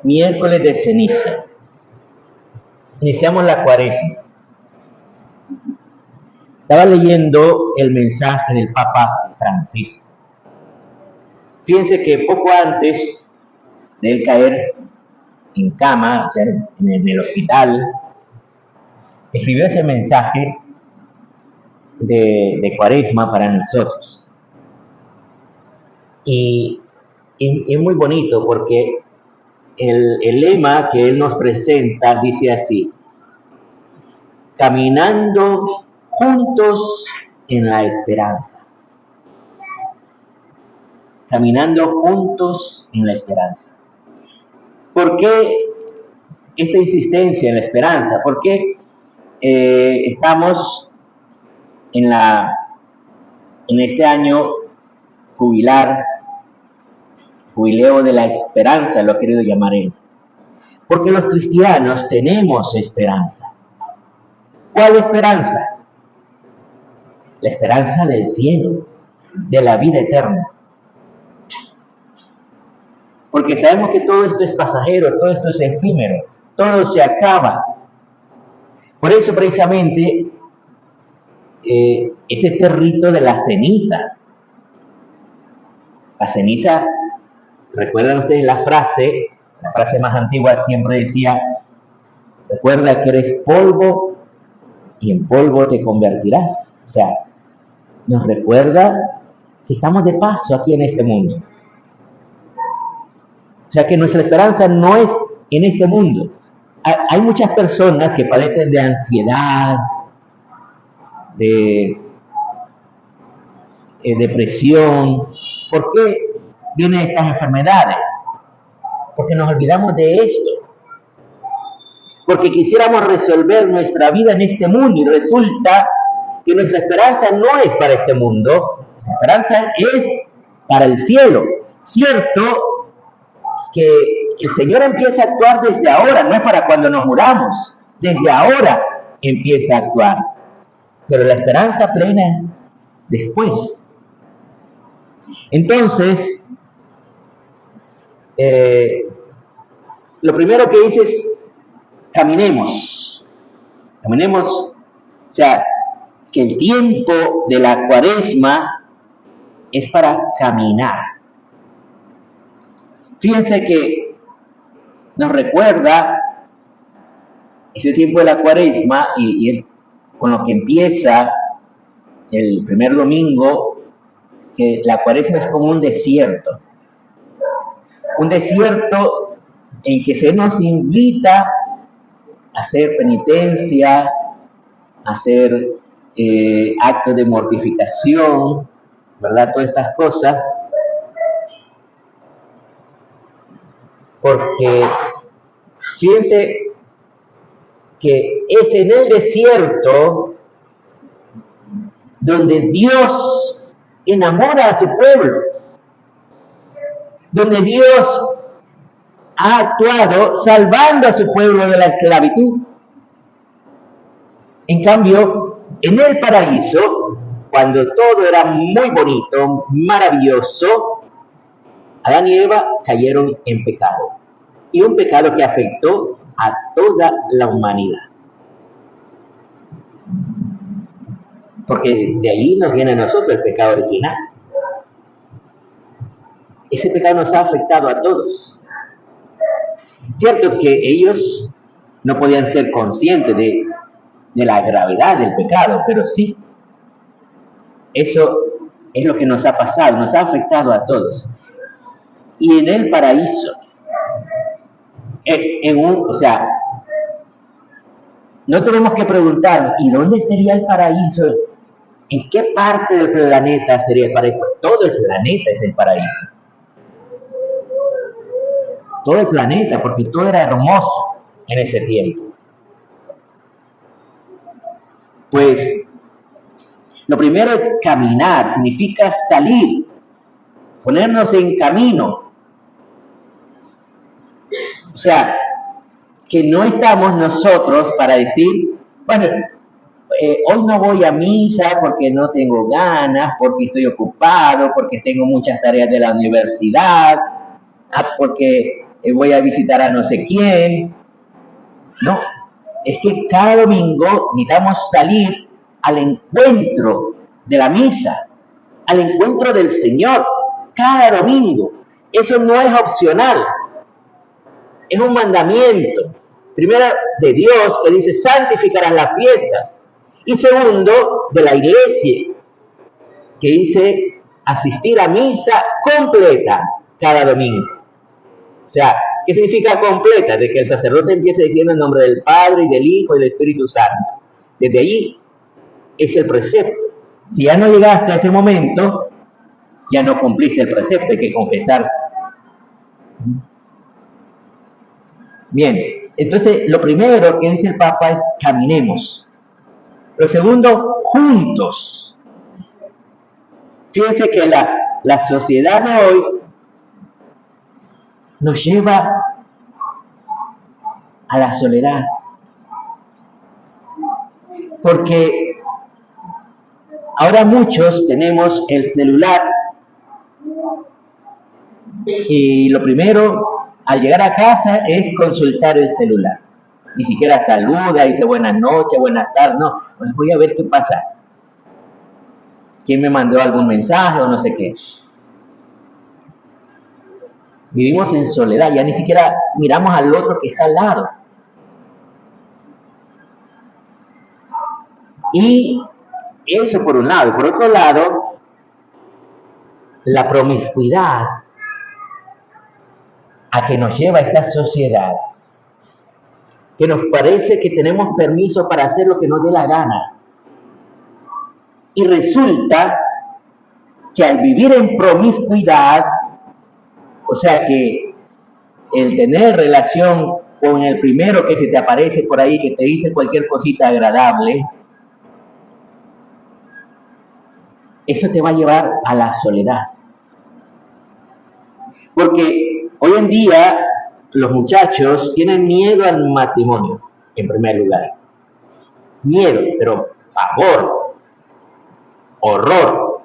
Miércoles de ceniza. Iniciamos la Cuaresma. Estaba leyendo el mensaje del Papa Francisco. Fíjense que poco antes de él caer en cama, o sea, en el hospital, escribió ese mensaje de Cuaresma para nosotros. Y es muy bonito porque el lema que él nos presenta dice así: caminando juntos en la esperanza. Caminando juntos en la esperanza. ¿Por qué esta insistencia en la esperanza? ¿Por qué estamos en este año jubileo de la esperanza, lo ha querido llamar él? Porque los cristianos tenemos esperanza. ¿Cuál esperanza? La esperanza del cielo, de la vida eterna. Porque sabemos que todo esto es pasajero, todo esto es efímero, todo se acaba. Por eso precisamente es este rito de la ceniza. La ceniza, recuerdan ustedes la frase más antigua siempre decía: recuerda que eres polvo y en polvo te convertirás. O sea, nos recuerda que estamos de paso aquí en este mundo. O sea, que nuestra esperanza no es en este mundo. Hay muchas personas que padecen de ansiedad, de depresión. ¿Por qué vienen estas enfermedades? Porque nos olvidamos de esto. Porque quisiéramos resolver nuestra vida en este mundo y resulta que nuestra esperanza no es para este mundo, nuestra esperanza es para el cielo. Cierto que el Señor empieza a actuar desde ahora, no es para cuando nos muramos, desde ahora empieza a actuar, pero la esperanza plena es después. Entonces, lo primero que dice es caminemos, o sea, que el tiempo de la Cuaresma es para caminar. Fíjense que nos recuerda ese tiempo de la Cuaresma y con lo que empieza el primer domingo, que la Cuaresma es como un desierto en que se nos invita a hacer penitencia, a hacer actos de mortificación, ¿verdad? Todas estas cosas. Porque fíjense que es en el desierto donde Dios enamora a su pueblo, donde Dios ha actuado salvando a su pueblo de la esclavitud. En cambio, en el paraíso, cuando todo era muy bonito, maravilloso, Adán y Eva cayeron en pecado, y un pecado que afectó a toda la humanidad. Porque de ahí nos viene a nosotros el pecado original. Ese pecado nos ha afectado a todos. Cierto que ellos no podían ser conscientes de la gravedad del pecado, pero sí, eso es lo que nos ha pasado, nos ha afectado a todos. Y en el paraíso, o sea, no tenemos que preguntar, ¿y dónde sería el paraíso? ¿En qué parte del planeta sería el paraíso? Pues todo el planeta es el paraíso. Todo el planeta, porque todo era hermoso en ese tiempo. Pues, lo primero es caminar, significa salir, ponernos en camino. O sea, que no estamos nosotros para decir, bueno, hoy no voy a misa porque no tengo ganas, porque estoy ocupado, porque tengo muchas tareas de la universidad, porque voy a visitar a no sé quién. No, es que cada domingo necesitamos salir al encuentro de la misa, al encuentro del Señor, cada domingo. Eso no es opcional, es un mandamiento. Primero, de Dios, que dice, santificarás las fiestas. Y segundo, de la iglesia, que dice, asistir a misa completa cada domingo. O sea, ¿qué significa completa? De que el sacerdote empiece diciendo en nombre del Padre, y del Hijo, y del Espíritu Santo. Desde allí es el precepto. Si ya no llegaste a ese momento, ya no cumpliste el precepto, hay que confesarse. Bien, entonces lo primero que dice el Papa es caminemos. Lo segundo, juntos. Fíjense que la sociedad de hoy nos lleva a la soledad. Porque ahora muchos tenemos el celular y lo primero al llegar a casa es consultar el celular. Ni siquiera saluda, dice buenas noches, buenas tardes, no, pues voy a ver qué pasa. ¿Quién me mandó algún mensaje o no sé qué? Vivimos en soledad, ya ni siquiera miramos al otro que está al lado. Y eso por un lado. Y por otro lado, la promiscuidad a que nos lleva esta sociedad, que nos parece que tenemos permiso para hacer lo que nos dé la gana. Y resulta que al vivir en promiscuidad, o sea que el tener relación con el primero que se te aparece por ahí, que te dice cualquier cosita agradable, eso te va a llevar a la soledad. Porque hoy en día los muchachos tienen miedo al matrimonio, en primer lugar. Miedo, pero pavor, horror.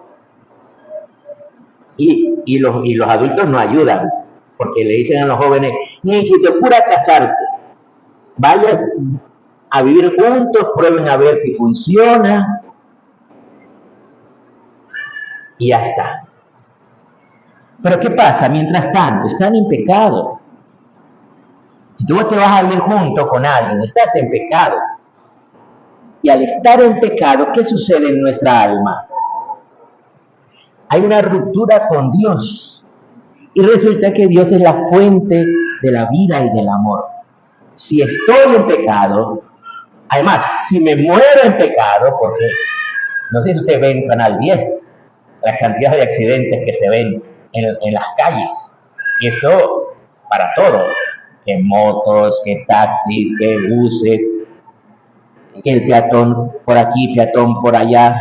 Y los adultos no ayudan, porque le dicen a los jóvenes, ni si te ocurra casarte, vayan a vivir juntos, prueben a ver si funciona, y ya está. Pero ¿qué pasa? Mientras tanto, están en pecado. Si tú te vas a vivir junto con alguien, estás en pecado. Y al estar en pecado, ¿qué sucede en nuestra alma? Hay una ruptura con Dios. Y resulta que Dios es la fuente de la vida y del amor. Si estoy en pecado, además, si me muero en pecado, porque no sé si ustedes ven Canal 10, la cantidad de accidentes que se ven en las calles. Y eso para todo. Que motos, que taxis, que buses, que el peatón por aquí, peatón por allá.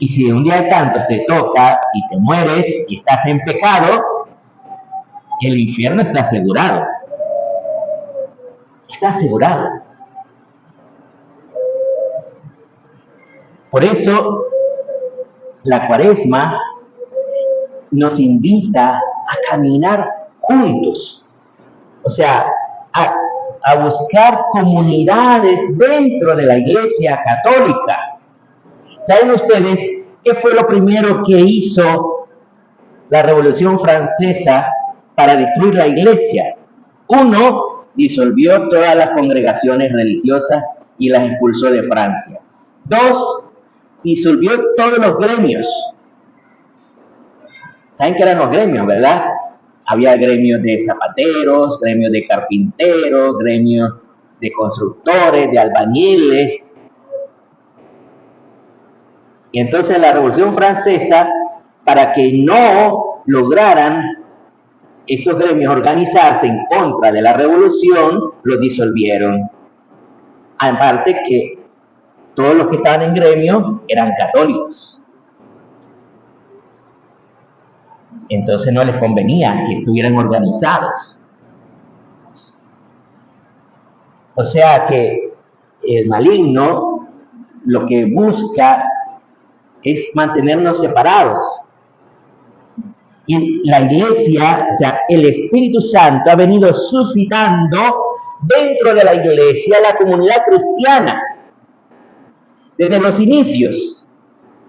Y si un día de tantos te toca y te mueres y estás en pecado, el infierno está asegurado. Está asegurado. Por eso, la Cuaresma nos invita a caminar juntos. O sea, a buscar comunidades dentro de la Iglesia Católica. ¿Saben ustedes qué fue lo primero que hizo la Revolución Francesa para destruir la Iglesia? Uno, disolvió todas las congregaciones religiosas y las expulsó de Francia. Dos, disolvió todos los gremios. ¿Saben qué eran los gremios, verdad? Había gremios de zapateros, gremios de carpinteros, gremios de constructores, de albañiles. Y entonces la Revolución Francesa, para que no lograran estos gremios organizarse en contra de la revolución, los disolvieron. Aparte que todos los que estaban en gremio eran católicos. Entonces no les convenía que estuvieran organizados. O sea que el maligno lo que busca es mantenernos separados. Y la iglesia, o sea, el Espíritu Santo ha venido suscitando dentro de la iglesia la comunidad cristiana desde los inicios.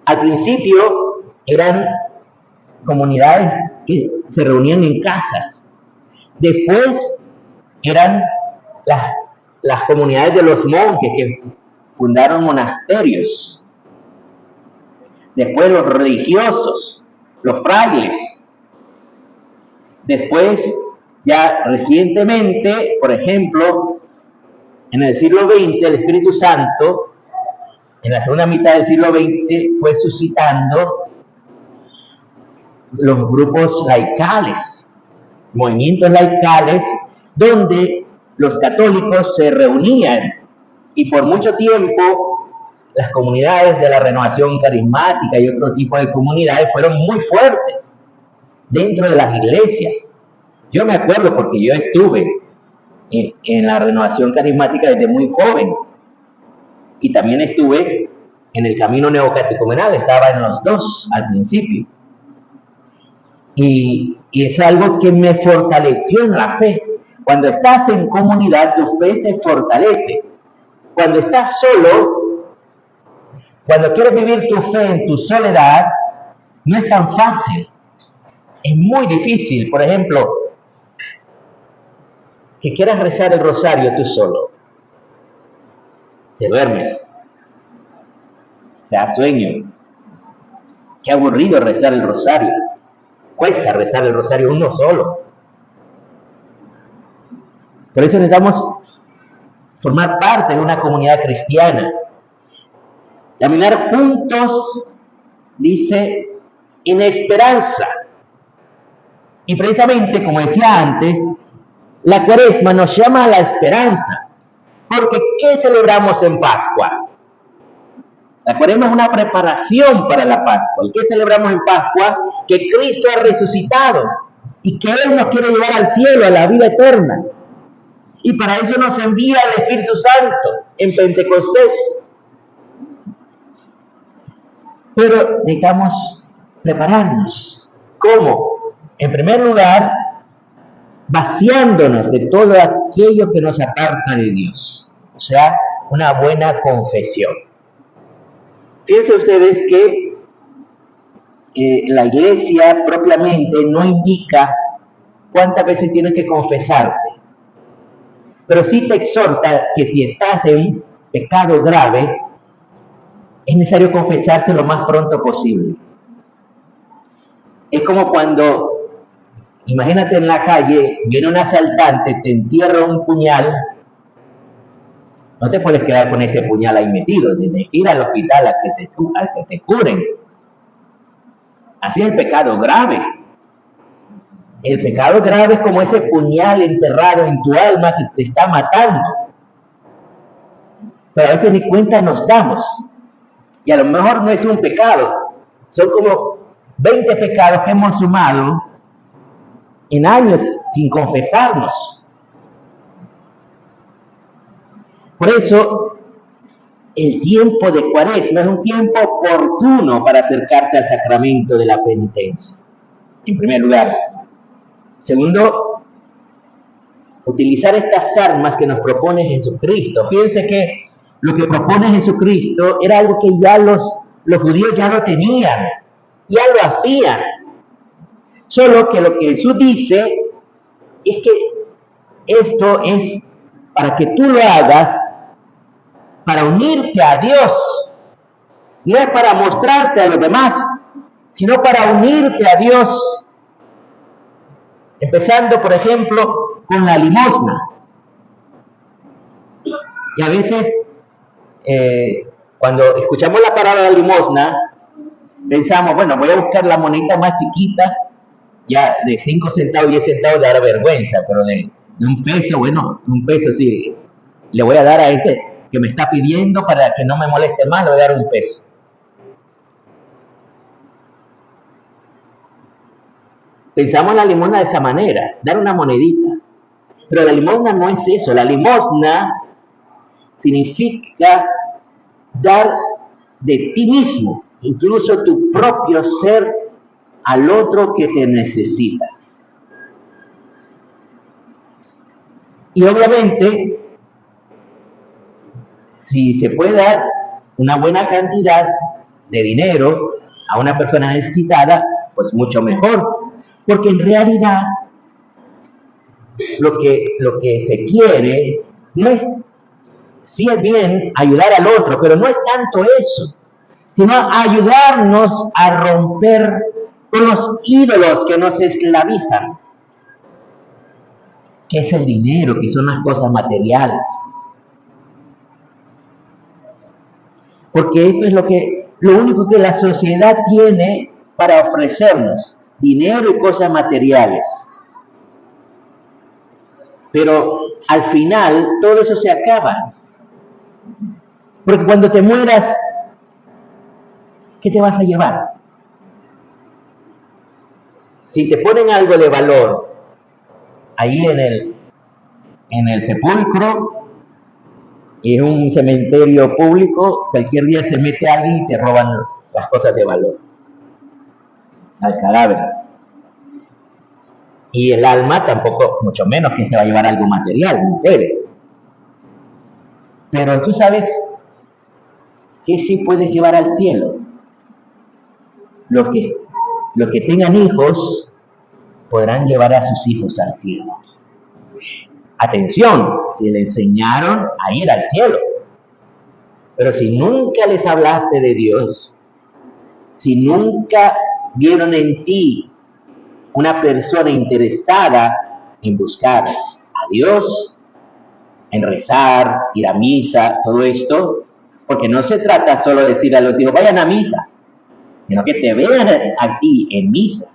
Al principio eran comunidades que se reunían en casas. Después eran las comunidades de los monjes que fundaron monasterios. Después los religiosos, los frailes. Después, ya recientemente, por ejemplo, en el siglo XX, el Espíritu Santo, en la segunda mitad del siglo XX, fue suscitando los grupos laicales, movimientos laicales, donde los católicos se reunían, y por mucho tiempo las comunidades de la renovación carismática y otro tipo de comunidades fueron muy fuertes dentro de las iglesias. Yo me acuerdo porque yo estuve en la renovación carismática desde muy joven, y también estuve en el camino neocatecumenal, estaba en los dos al principio. Y es algo que me fortaleció en la fe. Cuando estás en comunidad, tu fe se fortalece. Cuando estás solo, cuando quieres vivir tu fe en tu soledad, no es tan fácil. Es muy difícil. Por ejemplo, que quieras rezar el rosario tú solo. Te duermes. Te da sueño. Qué aburrido rezar el rosario. Cuesta rezar el rosario uno solo. Por eso necesitamos formar parte de una comunidad cristiana. Caminar juntos, dice, en esperanza. Y precisamente, como decía antes, la Cuaresma nos llama a la esperanza. Porque ¿qué celebramos en Pascua? La Cuaresma es una preparación para la Pascua. ¿Y qué celebramos en Pascua? Que Cristo ha resucitado y que Él nos quiere llevar al cielo, a la vida eterna. Y para eso nos envía el Espíritu Santo en Pentecostés. Pero necesitamos prepararnos. ¿Cómo? En primer lugar, vaciándonos de todo aquello que nos aparta de Dios. O sea, una buena confesión. Fíjense ustedes que la iglesia propiamente no indica cuántas veces tienes que confesarte, pero sí te exhorta que si estás en un pecado grave, es necesario confesarse lo más pronto posible. Es como cuando, imagínate en la calle, viene un asaltante, te entierra un puñal, no te puedes quedar con ese puñal ahí metido, tienes que ir al hospital a que te curen. Así es el pecado grave. El pecado grave es como ese puñal enterrado en tu alma que te está matando. Pero a veces ni cuenta nos damos. Y a lo mejor no es un pecado. Son como 20 pecados que hemos sumado en años sin confesarnos. Por eso, el tiempo de Cuaresma es un tiempo oportuno para acercarse al sacramento de la penitencia, en primer lugar. Segundo, utilizar estas armas que nos propone Jesucristo. Fíjense que lo que propone Jesucristo era algo que ya los judíos ya lo tenían, ya lo hacían. Solo que lo que Jesús dice es que esto es para que tú lo hagas para unirte a Dios. No es para mostrarte a los demás, sino para unirte a Dios. Empezando, por ejemplo, con la limosna. Y a veces, cuando escuchamos la palabra limosna, pensamos, bueno, voy a buscar la monedita más chiquita, ya de 5 centavos, 10 centavos, dará vergüenza, pero de un peso, bueno, un peso sí, le voy a dar a este que me está pidiendo para que no me moleste más, le voy a dar un peso. Pensamos en la limosna de esa manera, dar una monedita. Pero la limosna no es eso. La limosna significa dar de ti mismo, incluso tu propio ser, al otro que te necesita. Y obviamente, si se puede dar una buena cantidad de dinero a una persona necesitada, pues mucho mejor, porque en realidad lo que se quiere no es, sí es bien ayudar al otro, pero no es tanto eso, sino ayudarnos a romper con los ídolos que nos esclavizan, que es el dinero, que son las cosas materiales. Porque esto es lo único que la sociedad tiene para ofrecernos, dinero y cosas materiales. Pero al final todo eso se acaba. Porque cuando te mueras, ¿qué te vas a llevar? Si te ponen algo de valor ahí en el sepulcro, y es un cementerio público, cualquier día se mete alguien y te roban las cosas de valor al cadáver. Y el alma tampoco, mucho menos que se va a llevar algo material, no debe. Pero tú sabes que sí puedes llevar al cielo. Los que tengan hijos podrán llevar a sus hijos al cielo. Atención, si le enseñaron a ir al cielo. Pero si nunca les hablaste de Dios, si nunca vieron en ti una persona interesada en buscar a Dios, en rezar, ir a misa, todo esto, porque no se trata solo de decir a los hijos, vayan a misa, sino que te vean a ti en misa.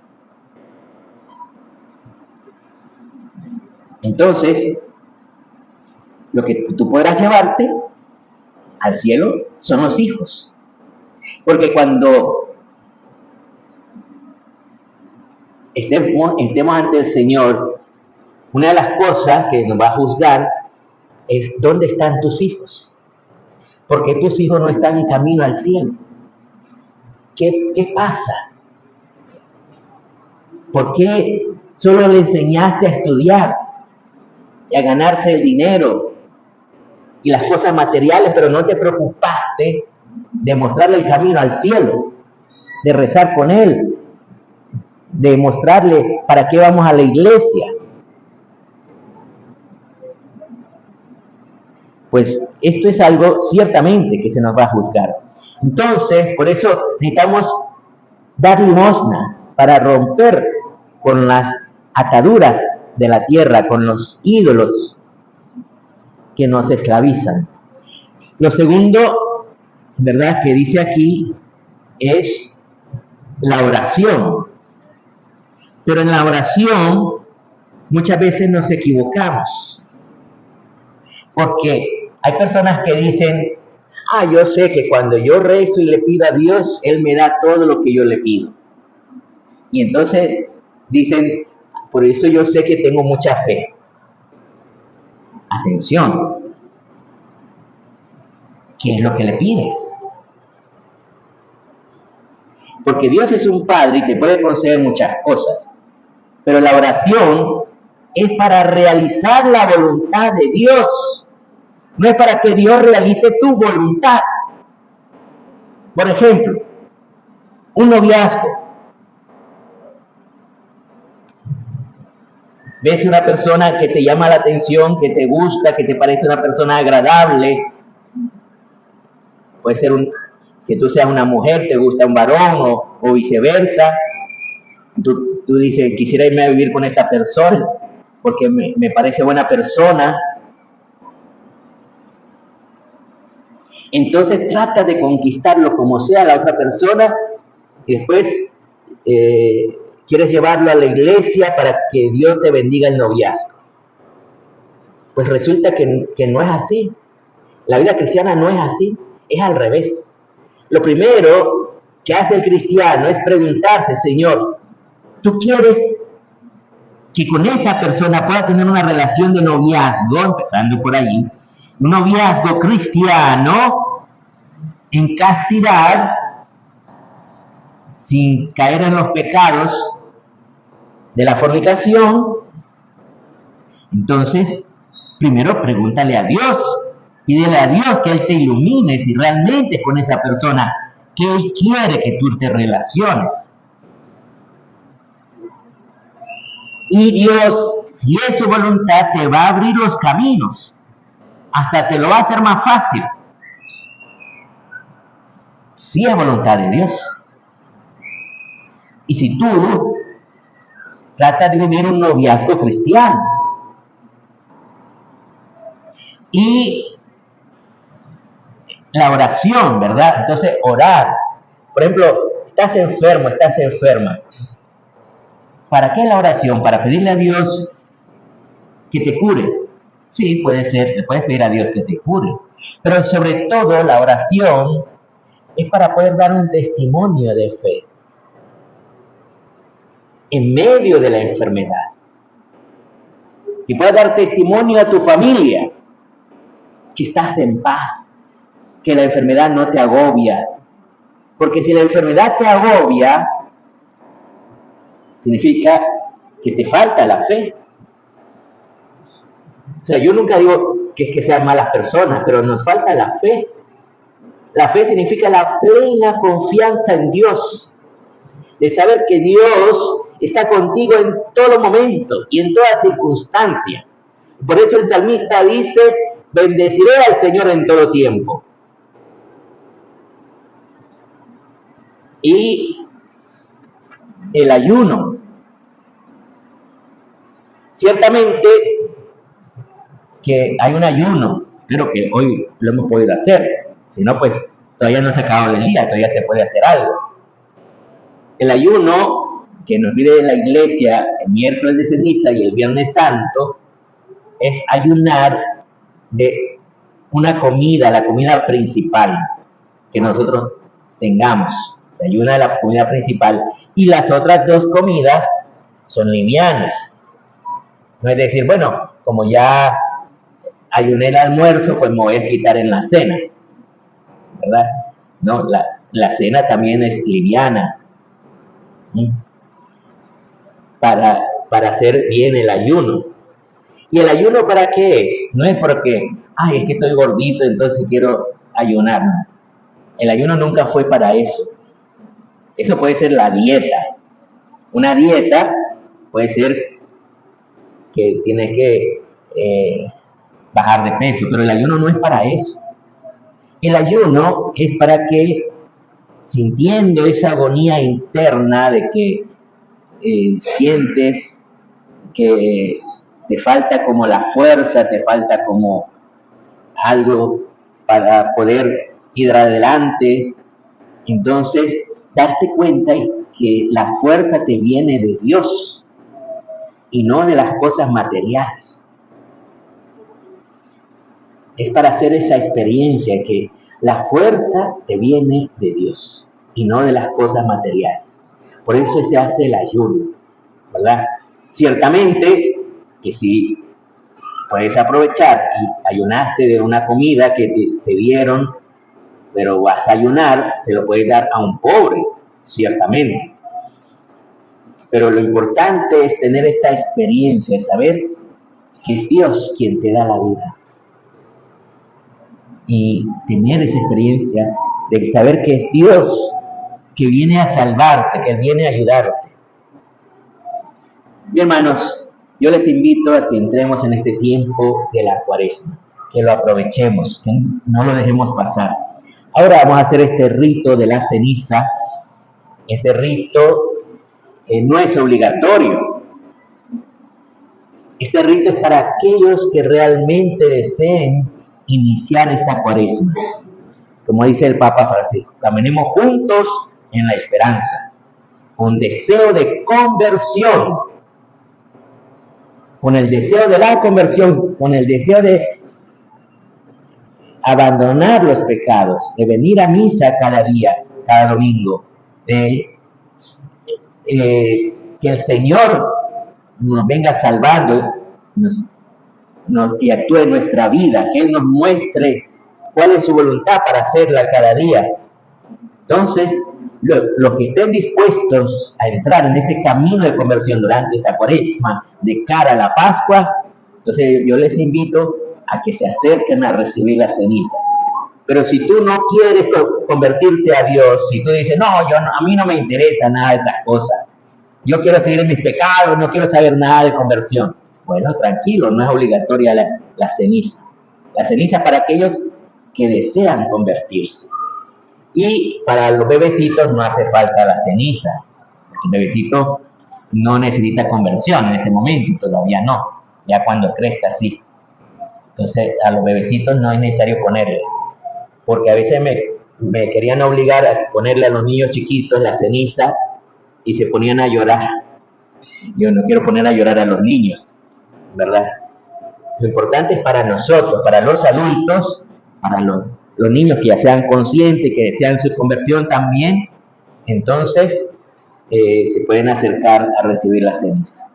Entonces, lo que tú podrás llevarte al cielo son los hijos. Porque cuando estemos ante el Señor, una de las cosas que nos va a juzgar es ¿dónde están tus hijos? Porque tus hijos no están en camino al cielo. ¿Qué pasa? ¿Por qué solo le enseñaste a estudiar y a ganarse el dinero y las cosas materiales, pero no te preocupaste de mostrarle el camino al cielo, de rezar con él, de mostrarle para qué vamos a la iglesia? Pues esto es algo ciertamente que se nos va a juzgar. Entonces, por eso necesitamos dar limosna para romper con las ataduras de la tierra, con los ídolos que nos esclavizan. Lo segundo, ¿verdad?, que dice aquí es la oración. Pero en la oración muchas veces nos equivocamos. Porque hay personas que dicen, yo sé que cuando yo rezo y le pido a Dios, Él me da todo lo que yo le pido. Y entonces dicen, por eso yo sé que tengo mucha fe. Atención, ¿qué es lo que le pides? Porque Dios es un Padre y te puede conceder muchas cosas, pero la oración es para realizar la voluntad de Dios, no es para que Dios realice tu voluntad. Por ejemplo, un noviazgo. Ves una persona que te llama la atención, que te gusta, que te parece una persona agradable. Puede ser que tú seas una mujer, te gusta un varón o viceversa. Tú dices, quisiera irme a vivir con esta persona porque me parece buena persona. Entonces trata de conquistarlo como sea la otra persona y después quieres llevarlo a la iglesia para que Dios te bendiga el noviazgo. Pues resulta que no es así. La vida cristiana no es así, es al revés. Lo primero que hace el cristiano es preguntarse, Señor, ¿tú quieres que con esa persona pueda tener una relación de noviazgo, empezando por ahí, un noviazgo cristiano, en castidad, sin caer en los pecados de la fornicación, entonces primero pregúntale a Dios, pídele a Dios que Él te ilumine si realmente con esa persona que Él quiere que tú te relaciones. Y Dios, si es su voluntad, te va a abrir los caminos, hasta te lo va a hacer más fácil. Si es voluntad de Dios. Y si tú tratas de vivir un noviazgo cristiano y la oración, ¿verdad? Entonces, orar. Por ejemplo, estás enfermo, estás enferma. ¿Para qué la oración? ¿Para pedirle a Dios que te cure? Sí, puede ser, le puedes pedir a Dios que te cure. Pero sobre todo la oración es para poder dar un testimonio de fe en medio de la enfermedad. Y puedes dar testimonio a tu familia que estás en paz, que la enfermedad no te agobia. Porque si la enfermedad te agobia, significa que te falta la fe. O sea, yo nunca digo que es que sean malas personas, pero nos falta la fe. La fe significa la plena confianza en Dios, de saber que Dios está contigo en todo momento y en toda circunstancia. Por eso el salmista dice, bendeciré al Señor en todo tiempo. Y el ayuno. Ciertamente que hay un ayuno, espero que hoy lo hemos podido hacer. Si no, pues todavía no se ha acabado el día, todavía se puede hacer algo. El ayuno que nos pide la iglesia el miércoles de ceniza y el viernes santo es ayunar de una comida, la comida principal que nosotros tengamos. Se ayuna de la comida principal y las otras dos comidas son livianas. No es decir, bueno, como ya ayuné el almuerzo, pues me voy a quitar en la cena, ¿verdad? No, la cena también es liviana. Para hacer bien el ayuno. ¿Y el ayuno para qué es? No es porque, es que estoy gordito, entonces quiero ayunar. El ayuno nunca fue para eso. Eso puede ser la dieta. Una dieta puede ser que tienes que bajar de peso, pero el ayuno no es para eso. El ayuno es para que, sintiendo esa agonía interna de que sientes que te falta como la fuerza, te falta como algo para poder ir adelante, entonces darte cuenta que la fuerza te viene de Dios y no de las cosas materiales. Es para hacer esa experiencia que la fuerza te viene de Dios y no de las cosas materiales. Por eso se hace el ayuno, ¿verdad? Ciertamente que si puedes aprovechar y ayunaste de una comida que te dieron, pero vas a ayunar, se lo puedes dar a un pobre, ciertamente. Pero lo importante es tener esta experiencia, saber que es Dios quien te da la vida. Y tener esa experiencia de saber que es Dios que viene a salvarte, que viene a ayudarte. Bien, hermanos, yo les invito a que entremos en este tiempo de la Cuaresma, que lo aprovechemos, que no lo dejemos pasar. Ahora vamos a hacer este rito de la ceniza. Ese rito no es obligatorio. Este rito es para aquellos que realmente deseen iniciar esa Cuaresma. Como dice el Papa Francisco, caminemos juntos en la esperanza, con deseo de conversión, con el deseo de la conversión, con el deseo de abandonar los pecados, de venir a misa cada día, cada domingo, de que el Señor nos venga salvando y actúe en nuestra vida, que Él nos muestre cuál es su voluntad para hacerla cada día. Entonces, los que estén dispuestos a entrar en ese camino de conversión durante esta cuaresma, de cara a la Pascua, entonces yo les invito a que se acerquen a recibir la ceniza. Pero si tú no quieres convertirte a Dios, si tú dices, no, a mí no me interesa nada de esas cosas, yo quiero seguir en mis pecados, no quiero saber nada de conversión. Bueno, tranquilo, no es obligatoria la ceniza. La ceniza es para aquellos que desean convertirse. Y para los bebecitos no hace falta la ceniza. El bebecito no necesita conversión en este momento, todavía no. Ya cuando crezca, sí. Entonces, a los bebecitos no es necesario ponerle. Porque a veces me querían obligar a ponerle a los niños chiquitos la ceniza y se ponían a llorar. Yo no quiero poner a llorar a los niños, ¿verdad? Lo importante es para nosotros, para los adultos, para los niños que ya sean conscientes, que desean su conversión también, entonces se pueden acercar a recibir la ceniza.